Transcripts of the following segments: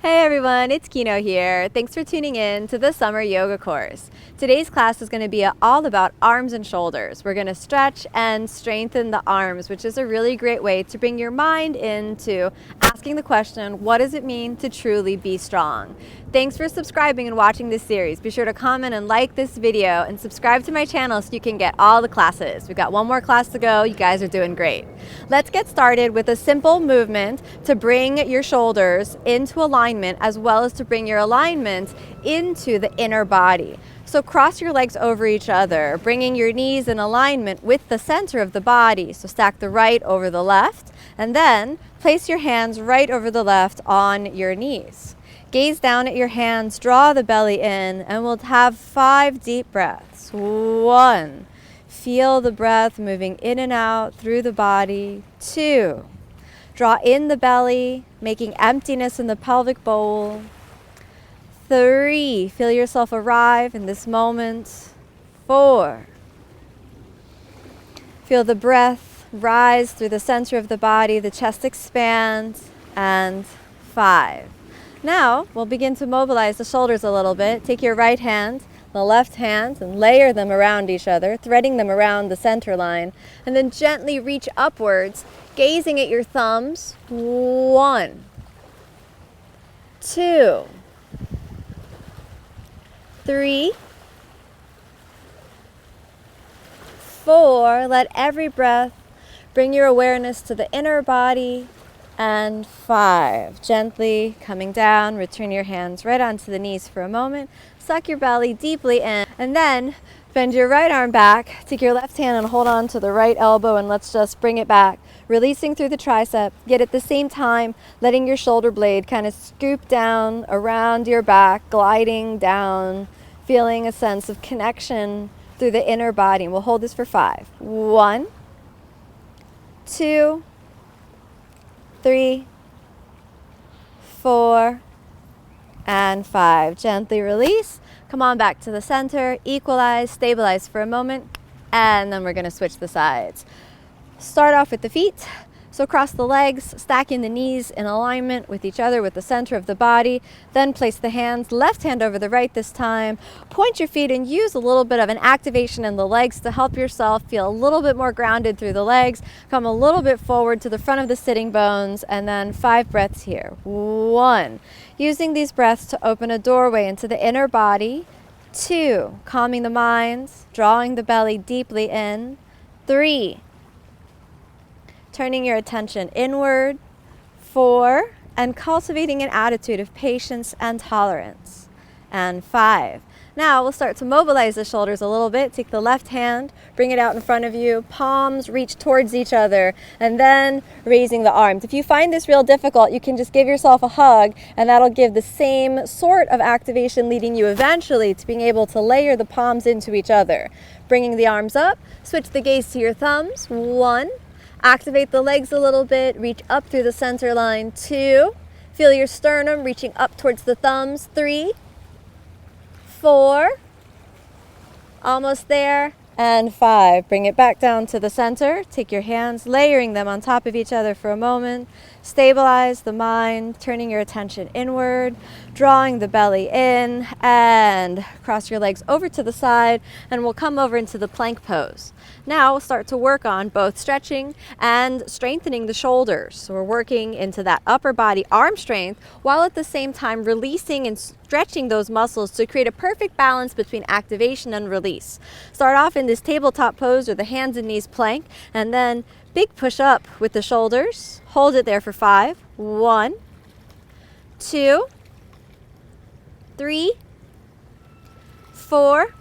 Hey everyone, it's Kino here. Thanks for tuning in to the summer yoga course. Today's class is going to be all about arms and shoulders. We're going to stretch and strengthen the arms, which is a really great way to bring your mind into asking the question, what does it mean to truly be strong? Thanks for subscribing and watching this series. Be sure to comment and like this video and subscribe to my channel so you can get all the classes. We've got one more class to go. You guys are doing great. Let's get started with a simple movement to bring your shoulders into alignment as well as to bring your alignment into the inner body. So cross your legs over each other, bringing your knees in alignment with the center of the body. So stack the right over the left and then place your hands right over the left on your knees. Gaze down at your hands, draw the belly in, and we'll have 5 deep breaths. 1. Feel the breath moving in and out through the body. 2. Draw in the belly, making emptiness in the pelvic bowl. 3. Feel yourself arrive in this moment. 4. Feel the breath rise through the center of the body, the chest expands. And 5. Now, we'll begin to mobilize the shoulders a little bit. Take your right hand, the left hand, and layer them around each other, threading them around the center line. And then gently reach upwards, gazing at your thumbs. 1, 2, 3, 4. Let every breath bring your awareness to the inner body. And 5. Gently coming down, return your hands right onto the knees for a moment. Suck your belly deeply in. And then bend your right arm back. Take your left hand and hold on to the right elbow and let's just bring it back. Releasing through the tricep, yet at the same time letting your shoulder blade kind of scoop down around your back, gliding down, feeling a sense of connection through the inner body. And we'll hold this for 5. 1, 2, 3, 4, and 5. Gently release. Come on back to the center. Equalize, stabilize for a moment, and then we're going to switch the sides. Start off with the feet. So cross the legs, stacking the knees in alignment with each other with the center of the body. Then place the hands, left hand over the right this time. Point your feet and use a little bit of an activation in the legs to help yourself feel a little bit more grounded through the legs. Come a little bit forward to the front of the sitting bones and then 5 breaths here. 1. Using these breaths to open a doorway into the inner body. 2. Calming the mind, drawing the belly deeply in. 3. Turning your attention inward. 4. And cultivating an attitude of patience and tolerance. And 5. Now we'll start to mobilize the shoulders a little bit. Take the left hand, bring it out in front of you, palms reach towards each other, and then raising the arms. If you find this real difficult, you can just give yourself a hug, and that'll give the same sort of activation, leading you eventually to being able to layer the palms into each other. Bringing the arms up, switch the gaze to your thumbs. 1. Activate the legs a little bit, reach up through the center line. 2. Feel your sternum reaching up towards the thumbs. 3, 4, almost there, and 5. Bring it back down to the center. Take your hands, layering them on top of each other for a moment. Stabilize the mind, turning your attention inward, drawing the belly in, and cross your legs over to the side, and we'll come over into the plank pose. Now we'll start to work on both stretching and strengthening the shoulders. So we're working into that upper body arm strength while at the same time releasing and stretching those muscles to create a perfect balance between activation and release. Start off in this tabletop pose or the hands and knees plank, and then big push up with the shoulders. Hold it there for 5. 1, 2, 3, 4,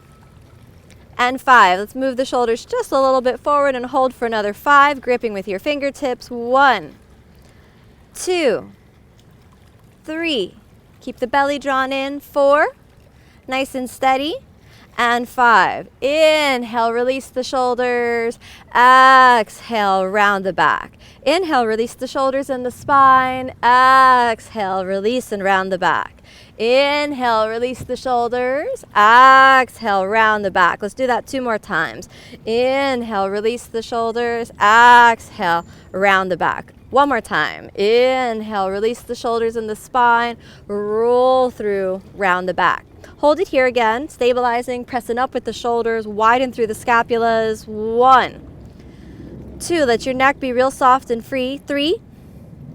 and 5. Let's move the shoulders just a little bit forward and hold for another 5, gripping with your fingertips. 1, 2, 3. Keep the belly drawn in. 4, nice and steady. And 5. Inhale, release the shoulders. Exhale, round the back. Inhale, release the shoulders and the spine. Exhale, release and round the back. Inhale, release the shoulders. Exhale, round the back. Let's do that 2 more times. Inhale, release the shoulders. Exhale, round the back. One more time. Inhale, release the shoulders and the spine. Roll through, round the back. Hold it here again, stabilizing, pressing up with the shoulders, widen through the scapulas. 1, 2, let your neck be real soft and free. 3,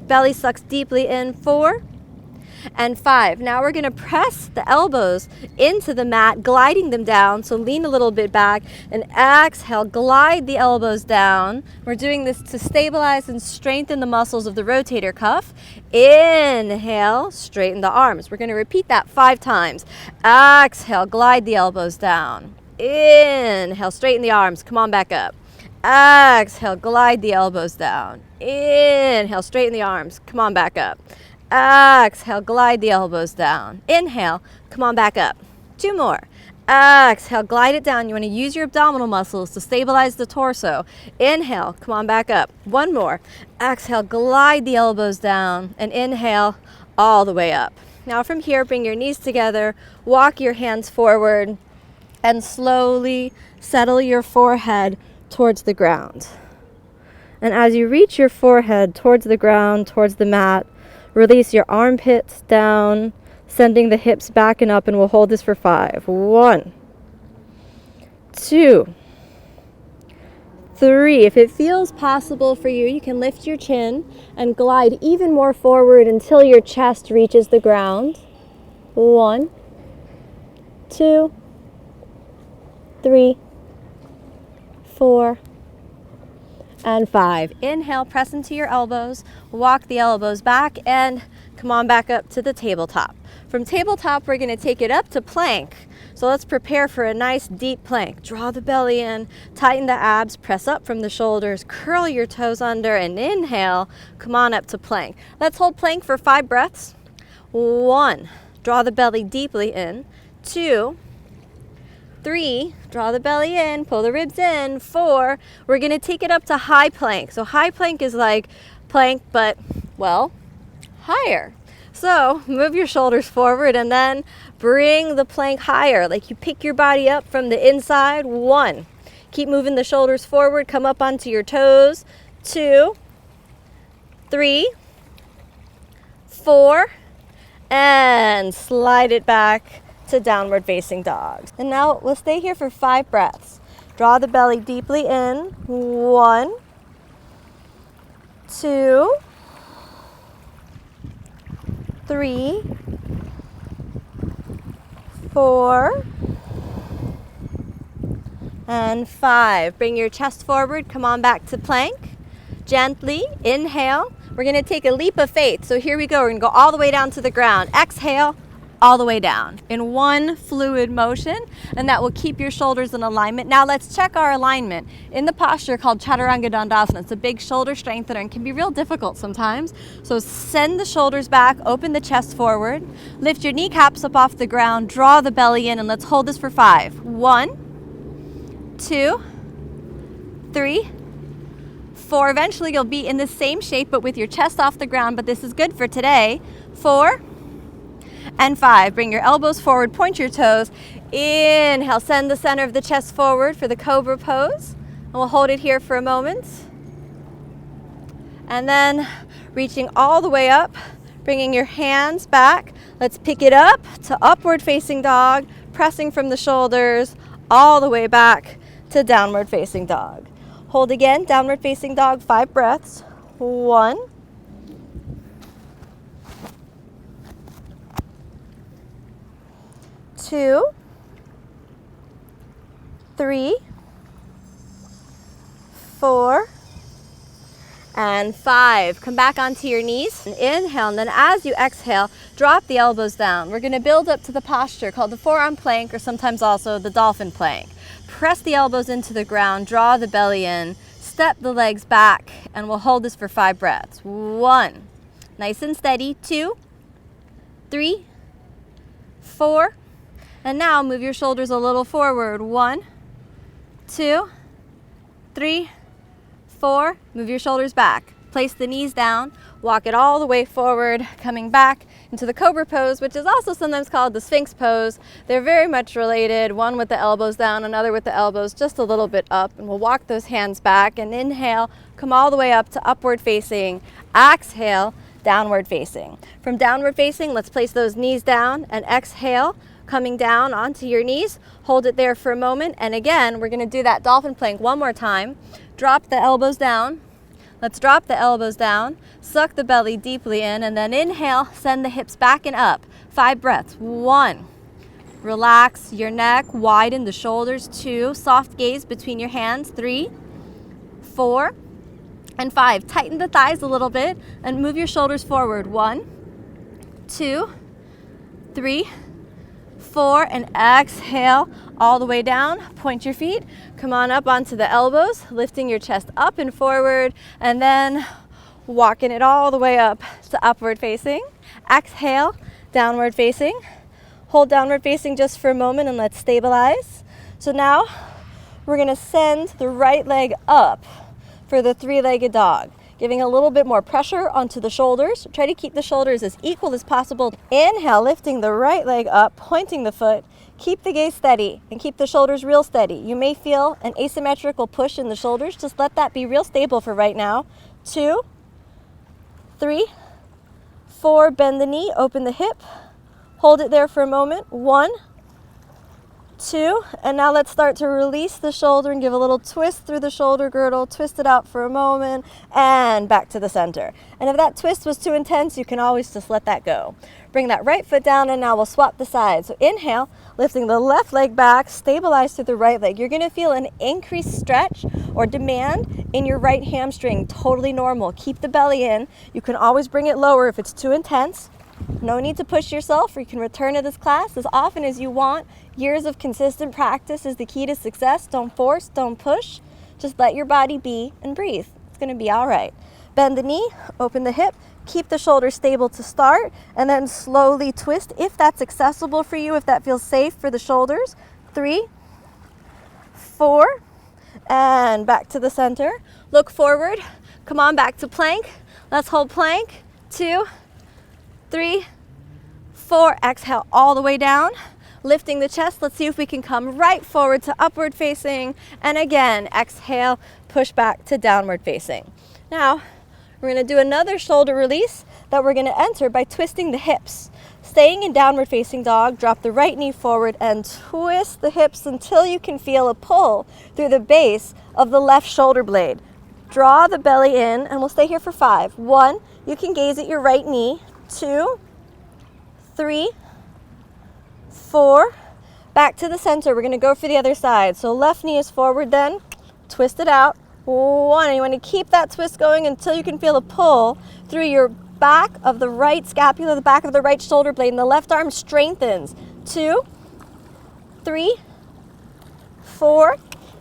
belly sucks deeply in. 4, and 5. Now we're going to press the elbows into the mat, gliding them down. So lean a little bit back and exhale, glide the elbows down. We're doing this to stabilize and strengthen the muscles of the rotator cuff. Inhale, straighten the arms. We're going to repeat that 5 times. Exhale, glide the elbows down. Inhale, straighten the arms. Come on back up. Exhale, glide the elbows down. Inhale, straighten the arms. Come on back up. Exhale, glide the elbows down. Inhale, come on back up. 2 more. Exhale, glide it down. You want to use your abdominal muscles to stabilize the torso. Inhale, come on back up. 1 more. Exhale, glide the elbows down. And inhale, all the way up. Now from here, bring your knees together, walk your hands forward, and slowly settle your forehead towards the ground. And as you reach your forehead towards the ground, towards the mat, release your armpits down, sending the hips back and up, and we'll hold this for 5. 1, 2, 3. If it feels possible for you, you can lift your chin and glide even more forward until your chest reaches the ground. 1, 2, 3, 4, and 5. Inhale, press into your elbows, walk the elbows back, and come on back up to the tabletop. From tabletop, we're going to take it up to plank. So let's prepare for a nice deep plank. Draw the belly in, tighten the abs, press up from the shoulders, curl your toes under, and inhale, come on up to plank. Let's hold plank for 5 breaths. 1, draw the belly deeply in. 2, 3, draw the belly in, pull the ribs in. 4, we're going to take it up to high plank. So high plank is like plank, but, well, higher. So move your shoulders forward and then bring the plank higher, like you pick your body up from the inside. 1, keep moving the shoulders forward, come up onto your toes. 2, 3, 4, and slide it back to downward facing dog. And now we'll stay here for 5 breaths. Draw the belly deeply in. 1, 2, 3, 4, and 5. Bring your chest forward, come on back to plank. Gently inhale. We're going to take a leap of faith. So here we go. We're going to go all the way down to the ground. Exhale, all the way down in one fluid motion, and that will keep your shoulders in alignment. Now let's check our alignment in the posture called Chaturanga Dandasana. It's a big shoulder strengthener and can be real difficult sometimes. So send the shoulders back, open the chest forward, lift your kneecaps up off the ground, draw the belly in, and let's hold this for 5. 1, 2, 3, 4. Eventually you'll be in the same shape but with your chest off the ground, but this is good for today. 4 and 5. Bring your elbows forward, point your toes. Inhale, send the center of the chest forward for the cobra pose. And we'll hold it here for a moment. And then reaching all the way up, bringing your hands back. Let's pick it up to upward facing dog, pressing from the shoulders all the way back to downward facing dog. Hold again, downward facing dog, 5 breaths. 1, 2, 3, 4, and 5. Come back onto your knees and inhale, and then as you exhale, drop the elbows down. We're going to build up to the posture called the forearm plank, or sometimes also the dolphin plank. Press the elbows into the ground, draw the belly in, step the legs back, and we'll hold this for 5 breaths. 1, nice and steady. 2, 3, 4, and now move your shoulders a little forward. 1, 2, 3, 4. Move your shoulders back. Place the knees down. Walk it all the way forward, coming back into the cobra pose, which is also sometimes called the Sphinx pose. They're very much related, one with the elbows down, another with the elbows just a little bit up. And we'll walk those hands back and inhale, come all the way up to upward facing. exhale, downward facing. From downward facing, let's place those knees down and exhale, coming down onto your knees. Hold it there for a moment. And again, we're gonna do that dolphin plank one more time. Drop the elbows down. Let's drop the elbows down, suck the belly deeply in, and then inhale, send the hips back and up. 5 breaths. 1. Relax your neck, widen the shoulders. 2. Soft gaze between your hands. 3, 4, and 5. Tighten the thighs a little bit and move your shoulders forward. 1, 2, 3, 4, and exhale all the way down. Point your feet, come on up onto the elbows, lifting your chest up and forward, and then walking it all the way up to upward facing. Exhale, downward facing. Hold downward facing just for a moment and let's stabilize. So now we're gonna send the right leg up for the 3-legged dog, giving a little bit more pressure onto the shoulders. Try to keep the shoulders as equal as possible. Inhale, lifting the right leg up, pointing the foot. Keep the gaze steady and keep the shoulders real steady. You may feel an asymmetrical push in the shoulders. Just let that be real stable for right now. 2, 3, 4, bend the knee, open the hip. Hold it there for a moment. 1, 2, and now let's start to release the shoulder and give a little twist through the shoulder girdle. Twist it out for a moment and back to the center. And if that twist was too intense, you can always just let that go. Bring that right foot down and now we'll swap the sides. So inhale, lifting the left leg back, stabilize through the right leg. You're gonna feel an increased stretch or demand in your right hamstring. Totally normal. Keep the belly in. You can always bring it lower if it's too intense. No need to push yourself, or you can return to this class as often as you want. Years of consistent practice is the key to success. Don't force, don't push. Just let your body be and breathe. It's gonna be all right. Bend the knee, open the hip, keep the shoulders stable to start, and then slowly twist if that's accessible for you, if that feels safe for the shoulders. 3, 4, and back to the center. Look forward, come on back to plank. Let's hold plank. 2, 3, 4, exhale all the way down. Lifting the chest, let's see if we can come right forward to upward facing. And again, exhale, push back to downward facing. Now, we're gonna do another shoulder release that we're gonna enter by twisting the hips. Staying in downward facing dog, drop the right knee forward and twist the hips until you can feel a pull through the base of the left shoulder blade. Draw the belly in and we'll stay here for 5. 1, you can gaze at your right knee. 2, 3, 4, back to the center. We're gonna go for the other side. So left knee is forward then, twist it out. 1, and you wanna keep that twist going until you can feel a pull through your back of the right scapula, the back of the right shoulder blade, and the left arm strengthens. 2, 3, 4,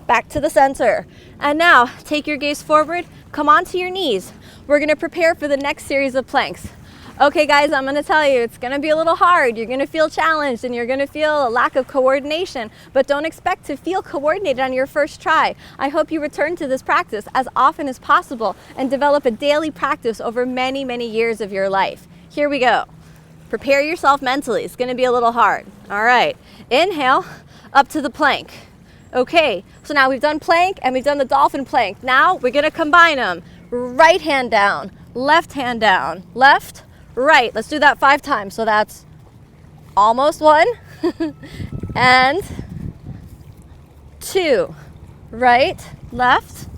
back to the center. And now take your gaze forward, come onto your knees. We're gonna prepare for the next series of planks. Okay guys, I'm gonna tell you, it's gonna be a little hard. You're gonna feel challenged and you're gonna feel a lack of coordination, but don't expect to feel coordinated on your first try. I hope you return to this practice as often as possible and develop a daily practice over many, many years of your life. Here we go. Prepare yourself mentally. It's gonna be a little hard. All right, inhale, up to the plank. Okay, so now we've done plank and we've done the dolphin plank. Now we're gonna combine them. Right hand down, left hand down, left, right. Let's do that 5 times. So that's almost 1 and 2, right, left,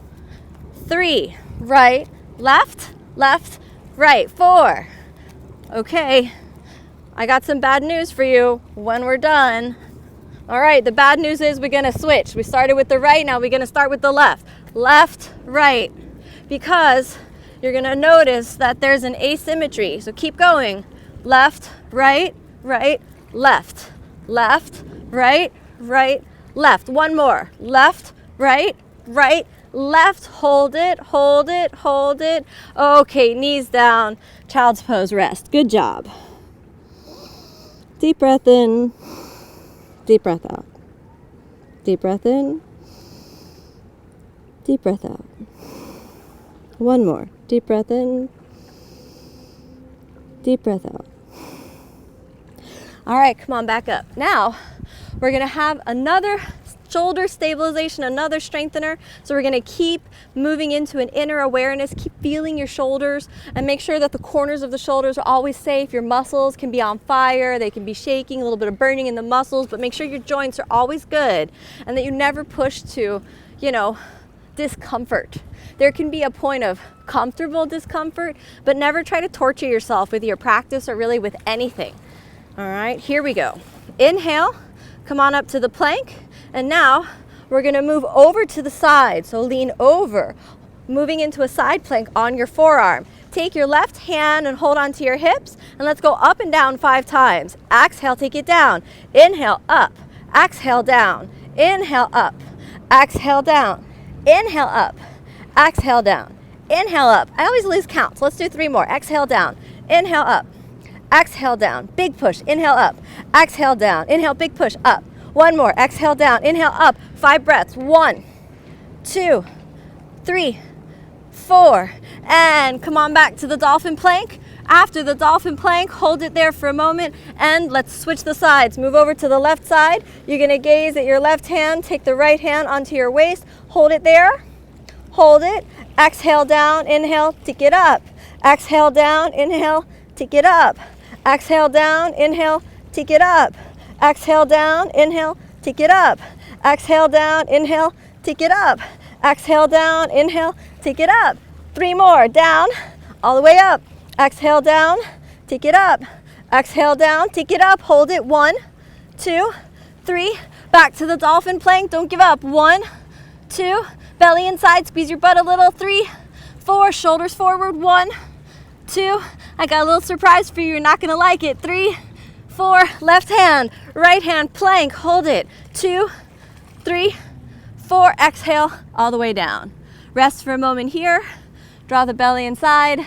3, right, left, left, right, 4. Okay, I got some bad news for you when we're done. All right, the bad news is we're gonna switch. We started with the right, now we're gonna start with the left. Left, right, because you're gonna notice that there's an asymmetry. So keep going. Left, right, right, left. Left, right, right, left. One more. Left, right, right, left. Hold it, hold it, hold it. Okay, knees down. Child's pose, rest. Good job. Deep breath in. Deep breath out. Deep breath in. Deep breath out. One more. Deep breath in. Deep breath out. All right, come on back up. Now, we're gonna have another Shoulder stabilization, another strengthener. So we're gonna keep moving into an inner awareness, keep feeling your shoulders and make sure that the corners of the shoulders are always safe. Your muscles can be on fire, they can be shaking, a little bit of burning in the muscles, but make sure your joints are always good and that you never push to, discomfort. There can be a point of comfortable discomfort, but never try to torture yourself with your practice or really with anything. All right, here we go. Inhale, come on up to the plank. And now we're gonna move over to the side. So lean over, moving into a side plank on your forearm. Take your left hand and hold onto your hips, and let's go up and down 5 times. Exhale, take it down. Inhale, up. Exhale, down. Inhale, up. Exhale, down. Inhale, up. Exhale, down. Inhale, up. I always lose count, so let's do 3 more. Exhale, down. Inhale, up. Exhale, down. Big push. Inhale, up. Exhale, down. Inhale, big push, up. 1 more. Exhale, down. Inhale, up. 5 breaths. 1, 2, 3, 4. And come on back to the dolphin plank. After the dolphin plank, hold it there for a moment and let's switch the sides. Move over to the left side. You're gonna gaze at your left hand, take the right hand onto your waist, hold it there, hold it. Exhale down, inhale, take it up. Exhale down, inhale, take it up. Exhale down, inhale, take it up. Exhale down, inhale, take it up. Exhale down, inhale, take it up. Exhale down, inhale, take it up. 3 more, down, all the way up. Exhale down, take it up. Exhale down, take it up, hold it. 1, 2, 3. Back to the dolphin plank, don't give up. 1, 2, belly inside, squeeze your butt a little. 3, 4, shoulders forward. 1, 2, I got a little surprise for you, you're not gonna like it. 3, 4, left hand, right hand, plank, hold it. 2, 3, 4, exhale, all the way down. Rest for a moment here, draw the belly inside.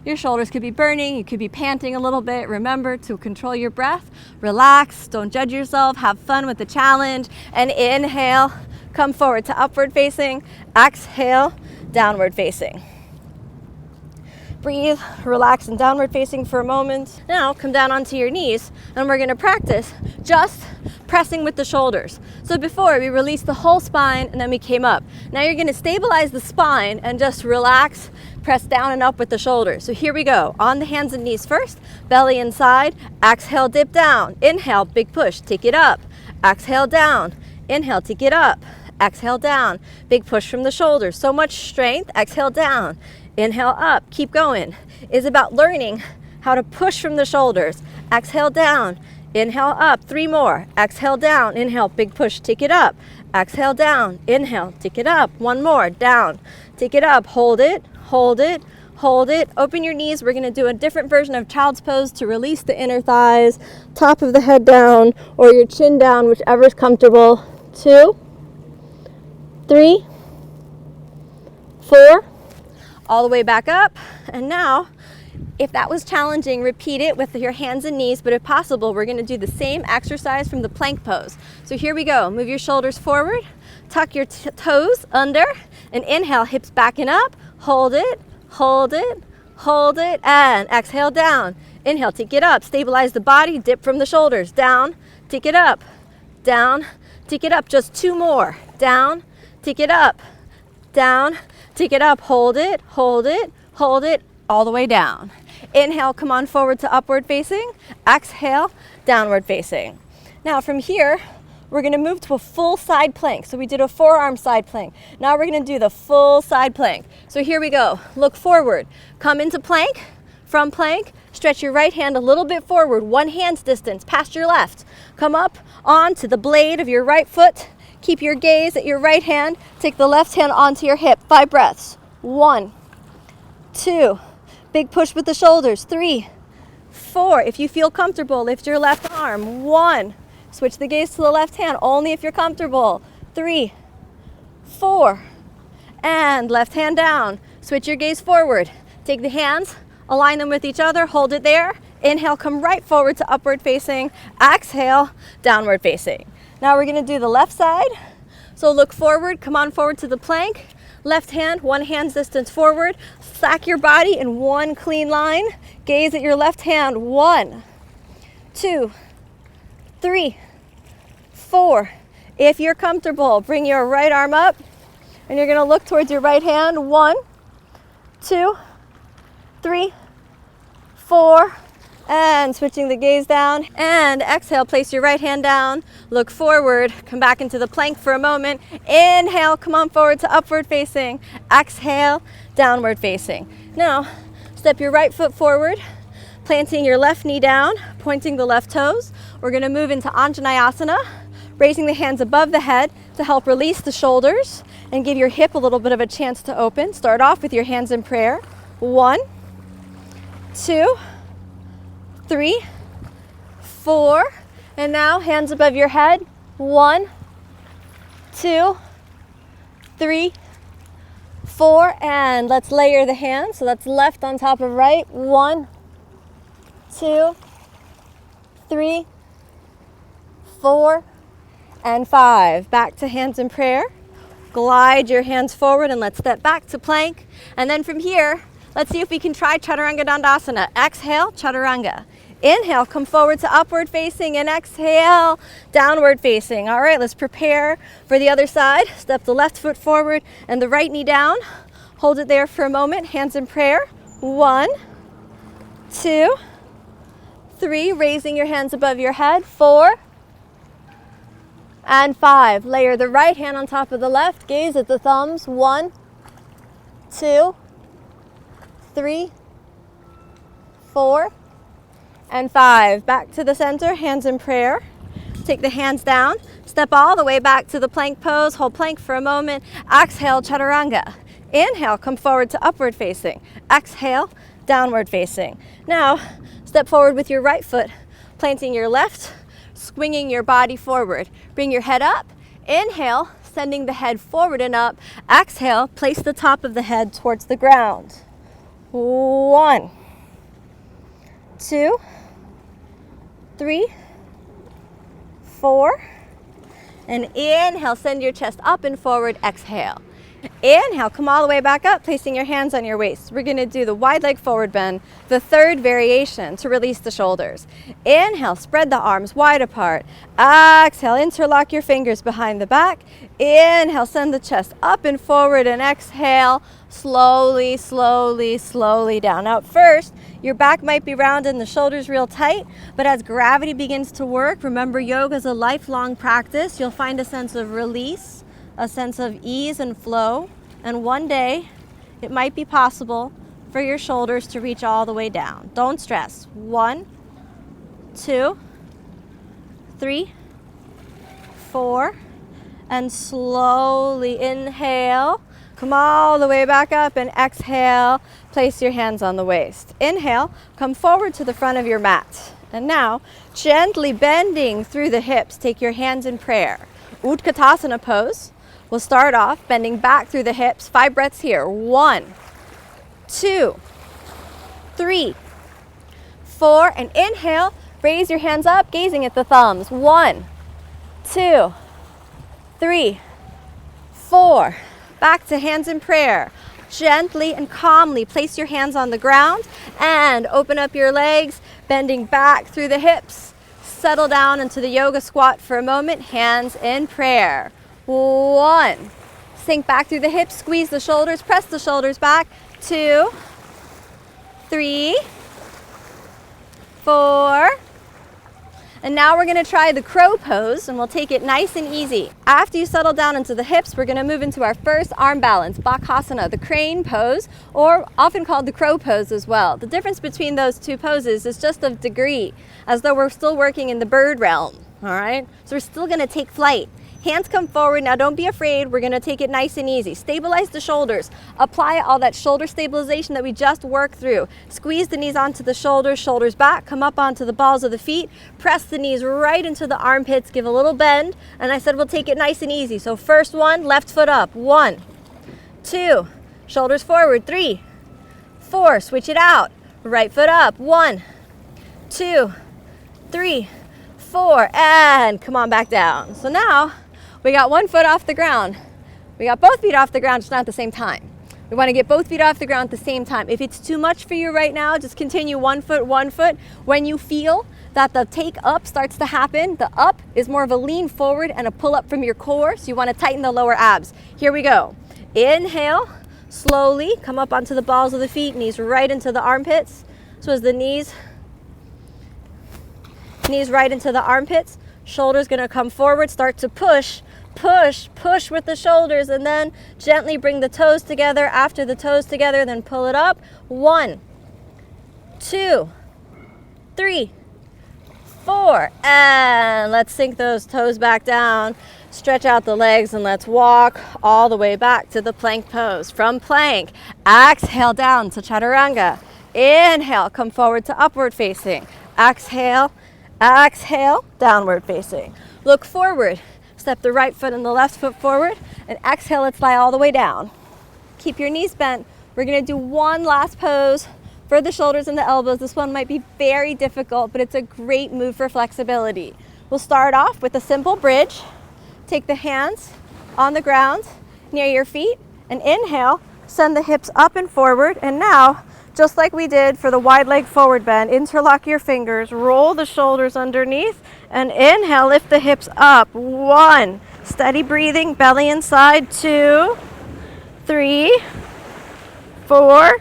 Your shoulders could be burning, you could be panting a little bit. Remember to control your breath, relax, don't judge yourself, have fun with the challenge. And inhale, come forward to upward facing. Exhale, downward facing. Breathe, relax, and downward facing for a moment. Now come down onto your knees and we're gonna practice just pressing with the shoulders. So before we released the whole spine and then we came up. Now you're gonna stabilize the spine and just relax, press down and up with the shoulders. So here we go, on the hands and knees first, belly inside, exhale, dip down. Inhale, big push, take it up. Exhale, down. Inhale, take it up. Exhale, down. Big push from the shoulders, so much strength. Exhale, down. Inhale, up, keep going. It's about learning how to push from the shoulders. Exhale, down. Inhale, up, 3 more. Exhale, down. Inhale, big push, take it up. Exhale, down. Inhale, take it up. 1 more, down. Take it up, hold it, hold it, hold it. Open your knees. We're gonna do a different version of child's pose to release the inner thighs. Top of the head down or your chin down, whichever is comfortable. 2, 3, 4. All the way back up. And now, if that was challenging, repeat it with your hands and knees, but if possible, we're gonna do the same exercise from the plank pose. So here we go. Move your shoulders forward, tuck your toes under, and inhale, hips back and up. Hold it, hold it, hold it, and exhale down. Inhale, take it up, stabilize the body, dip from the shoulders, down, take it up, down, take it up, just 2 more, down, take it up, down, take it up, hold it, hold it, hold it, all the way down. Inhale, come on forward to upward facing. Exhale, downward facing. Now from here, we're gonna move to a full side plank. So we did a forearm side plank. Now we're gonna do the full side plank. So here we go, look forward. Come into plank, from plank, stretch your right hand a little bit forward, 1 hand's distance past your left. Come up onto the blade of your right foot. Keep your gaze at your right hand. Take the left hand onto your hip. 5 breaths. 1, 2, big push with the shoulders. 3, 4. If you feel comfortable, lift your left arm. 1, switch the gaze to the left hand, only if you're comfortable. 3, 4, and left hand down. Switch your gaze forward. Take the hands, align them with each other, hold it there. Inhale, come right forward to upward facing. Exhale, downward facing. Now we're gonna do the left side. So look forward, come on forward to the plank. Left hand, 1 hand's distance forward. Stack your body in 1 clean line. Gaze at your left hand. 1, 2, 3, 4. If you're comfortable, bring your right arm up and you're going to look towards your right hand. 1, 2, 3, 4, and switching the gaze down. And exhale, place your right hand down, look forward, come back into the plank for a moment. Inhale, come on forward to upward facing. Exhale, downward facing. Now, step your right foot forward, planting your left knee down, pointing the left toes. We're going to move into Anjaneyasana, raising the hands above the head to help release the shoulders and give your hip a little bit of a chance to open. Start off with your hands in prayer. 1, 2, 3, 4, and now hands above your head. 1, 2, 3, 4, and let's layer the hands. So that's left on top of right. 1, 2, 3, 4, and 5. Back to hands in prayer. Glide your hands forward and let's step back to plank. And then from here, let's see if we can try Chaturanga Dandasana. Exhale, Chaturanga. Inhale, come forward to upward facing, and exhale, downward facing. All right, let's prepare for the other side. Step the left foot forward and the right knee down. Hold it there for a moment, hands in prayer. 1, 2, 3, raising your hands above your head. 4, and 5. Layer the right hand on top of the left, gaze at the thumbs. 1, 2, 3, 4, and 5. Back to the center, hands in prayer. Take the hands down, step all the way back to the plank pose, hold plank for a moment. Exhale, Chaturanga. Inhale, come forward to upward facing. Exhale, downward facing. Now, step forward with your right foot, planting your left, swinging your body forward. Bring your head up. Inhale, sending the head forward and up. Exhale, place the top of the head towards the ground. 1, 2, 3, 4, and inhale, send your chest up and forward. Exhale. Inhale, come all the way back up, placing your hands on your waist. We're going to do the wide leg forward bend, the third variation to release the shoulders. Inhale, spread the arms wide apart. Exhale, interlock your fingers behind the back. Inhale, send the chest up and forward, and exhale, slowly, slowly, slowly down. Now at first, your back might be round and the shoulders real tight, but as gravity begins to work, remember yoga is a lifelong practice. You'll find a sense of release, a sense of ease and flow, and one day it might be possible for your shoulders to reach all the way down. Don't stress. 1, 2, 3, 4, and slowly inhale. Come all the way back up and exhale. Place your hands on the waist. Inhale, come forward to the front of your mat. And now, gently bending through the hips, take your hands in prayer. Utkatasana pose. We'll start off bending back through the hips. 5 breaths here. 1, 2, 3, 4, and inhale. Raise your hands up, gazing at the thumbs. 1, 2, 3, 4. Back to hands in prayer. Gently and calmly place your hands on the ground and open up your legs, bending back through the hips. Settle down into the yoga squat for a moment, hands in prayer. 1, sink back through the hips, squeeze the shoulders, press the shoulders back. 2, 3, 4, and now we're going to try the crow pose, and we'll take it nice and easy. After you settle down into the hips, we're going to move into our first arm balance, Bakhasana, the crane pose, or often called the crow pose as well. The difference between those two poses is just of degree, as though we're still working in the bird realm, all right? So we're still going to take flight. Hands come forward. Now don't be afraid. We're going to take it nice and easy. Stabilize the shoulders. Apply all that shoulder stabilization that we just worked through. Squeeze the knees onto the shoulders, shoulders back. Come up onto the balls of the feet. Press the knees right into the armpits. Give a little bend. And I said we'll take it nice and easy. So first one, left foot up. 1, 2, shoulders forward. 3, 4, switch it out. Right foot up. 1, 2, 3, 4, and come on back down. So now, we got one foot off the ground. We got both feet off the ground, just not at the same time. We want to get both feet off the ground at the same time. If it's too much for you right now, just continue 1 foot, 1 foot. When you feel that the take up starts to happen, the up is more of a lean forward and a pull up from your core, so you want to tighten the lower abs. Here we go. Inhale, slowly come up onto the balls of the feet, knees right into the armpits. So as the knees right into the armpits, shoulders gonna come forward, start to push with the shoulders, and then gently bring the toes together. After the toes together, then pull it up. 1, 2, 3, 4, and let's sink those toes back down. Stretch out the legs and let's walk all the way back to the plank pose. From plank, exhale down to Chaturanga. Inhale, come forward to upward facing. Exhale, exhale, downward facing. Look forward. Step the right foot and the left foot forward, and exhale, let's lie all the way down. Keep your knees bent. We're gonna do one last pose for the shoulders and the elbows. This one might be very difficult, but it's a great move for flexibility. We'll start off with a simple bridge. Take the hands on the ground near your feet, and inhale, send the hips up and forward. And now, just like we did for the wide leg forward bend, interlock your fingers, roll the shoulders underneath, and inhale, lift the hips up. 1, steady breathing, belly inside. 2, 3, 4,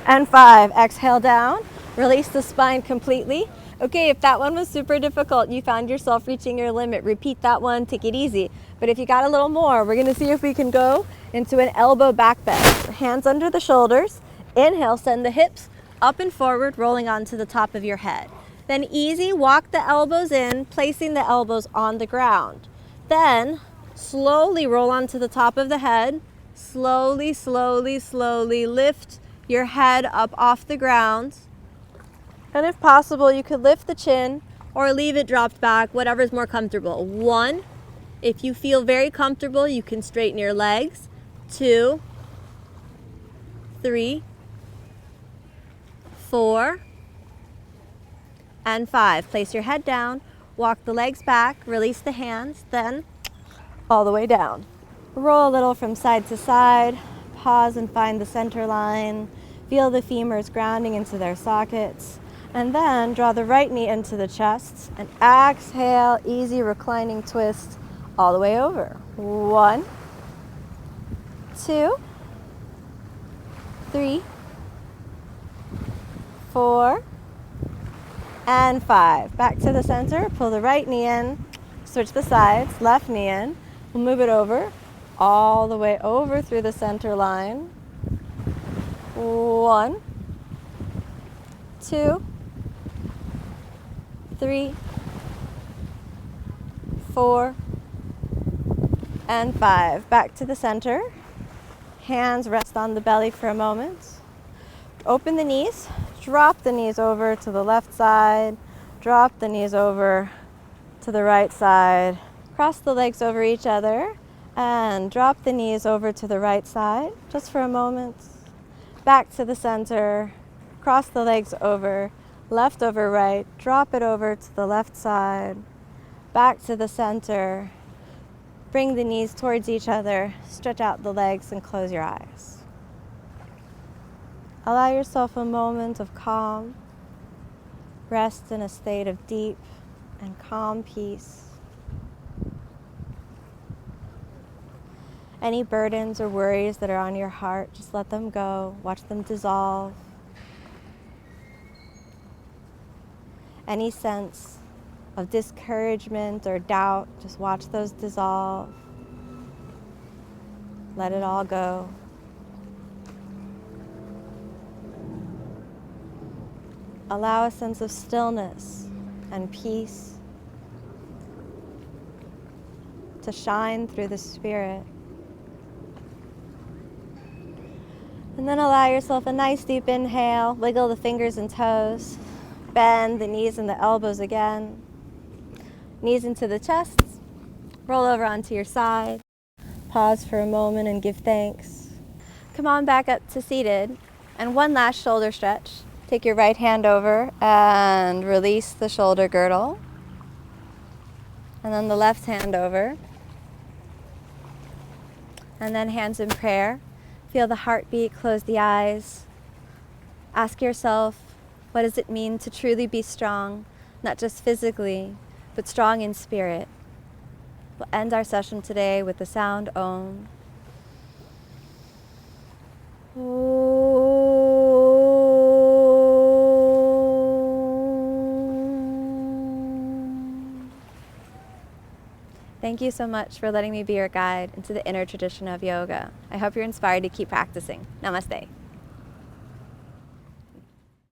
and 5. Exhale down, release the spine completely. Okay, if that one was super difficult, you found yourself reaching your limit, repeat that one, take it easy. But if you got a little more, we're gonna see if we can go into an elbow back bend. Hands under the shoulders. Inhale, send the hips up and forward, rolling onto the top of your head. Then easy, walk the elbows in, placing the elbows on the ground. Then slowly roll onto the top of the head. Slowly, slowly, slowly lift your head up off the ground. And if possible, you could lift the chin or leave it dropped back, whatever's more comfortable. 1, if you feel very comfortable, you can straighten your legs. 2, 3, 4, and 5. Place your head down, walk the legs back, release the hands, then all the way down. Roll a little from side to side, pause and find the center line. Feel the femurs grounding into their sockets. And then draw the right knee into the chest and exhale, easy reclining twist all the way over. 1, 2, 3, 4, and 5. Back to the center, pull the right knee in, switch the sides, left knee in. We'll move it over, all the way over through the center line. 1, 2, 3, 4, and 5. Back to the center. Hands rest on the belly for a moment. Open the knees. Drop the knees over to the left side. Drop the knees over to the right side. Cross the legs over each other and drop the knees over to the right side just for a moment. Back to the center. Cross the legs over. Left over right, drop it over to the left side, back to the center. Bring the knees towards each other, stretch out the legs and close your eyes. Allow yourself a moment of calm. Rest in a state of deep and calm peace. Any burdens or worries that are on your heart, just let them go, watch them dissolve. Any sense of discouragement or doubt, just watch those dissolve. Let it all go. Allow a sense of stillness and peace to shine through the spirit. And then allow yourself a nice deep inhale, wiggle the fingers and toes. Bend the knees and the elbows again. Knees into the chest. Roll over onto your side. Pause for a moment and give thanks. Come on back up to seated. And one last shoulder stretch. Take your right hand over and release the shoulder girdle. And then the left hand over. And then hands in prayer. Feel the heartbeat, close the eyes. Ask yourself, what does it mean to truly be strong, not just physically, but strong in spirit? We'll end our session today with the sound Om. Thank you so much for letting me be your guide into the inner tradition of yoga. I hope you're inspired to keep practicing. Namaste.